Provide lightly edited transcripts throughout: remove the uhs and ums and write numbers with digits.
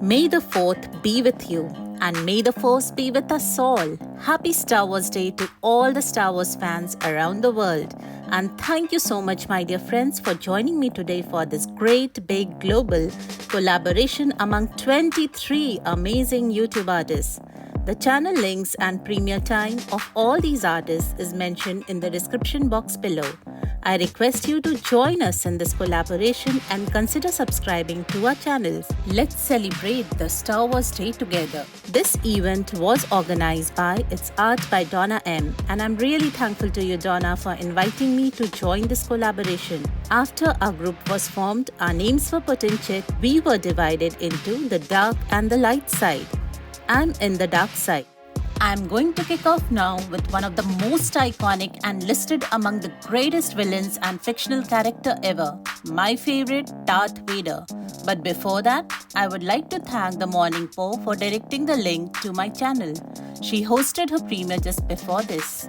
May the 4th be with you, and may the Force be with us all. Happy Star Wars Day to all the Star Wars fans around the world. And thank you so much, my dear friends, for joining me today for this great, big, global collaboration among 23 amazing YouTube artists. The channel links and premiere time of all these artists is mentioned in the description box below. I request you to join us in this collaboration and consider subscribing to our channels. Let's celebrate the Star Wars Day together. This event was organized by It's Art by Donna M, and I'm really thankful to you, Donna, for inviting me to join this collaboration. After our group was formed, our names were put in check. We were divided into the dark and the light side. I'm in the dark side. I'm going to kick off now with one of the most iconic and listed among the greatest villains and fictional character ever, my favorite, Darth Vader. But before that, I would like to thank the Morning Po for directing the link to my channel. She hosted her premiere just before this.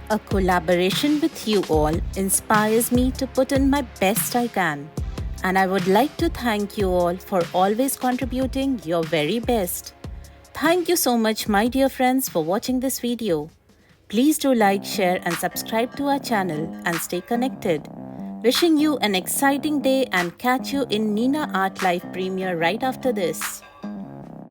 A collaboration with you all inspires me to put in my best I can. And I would like to thank you all for always contributing your very best. Thank you so much, my dear friends, for watching this video. Please do like, share and subscribe to our channel and stay connected. Wishing you an exciting day and catch you in Nina Art Live premiere right after this.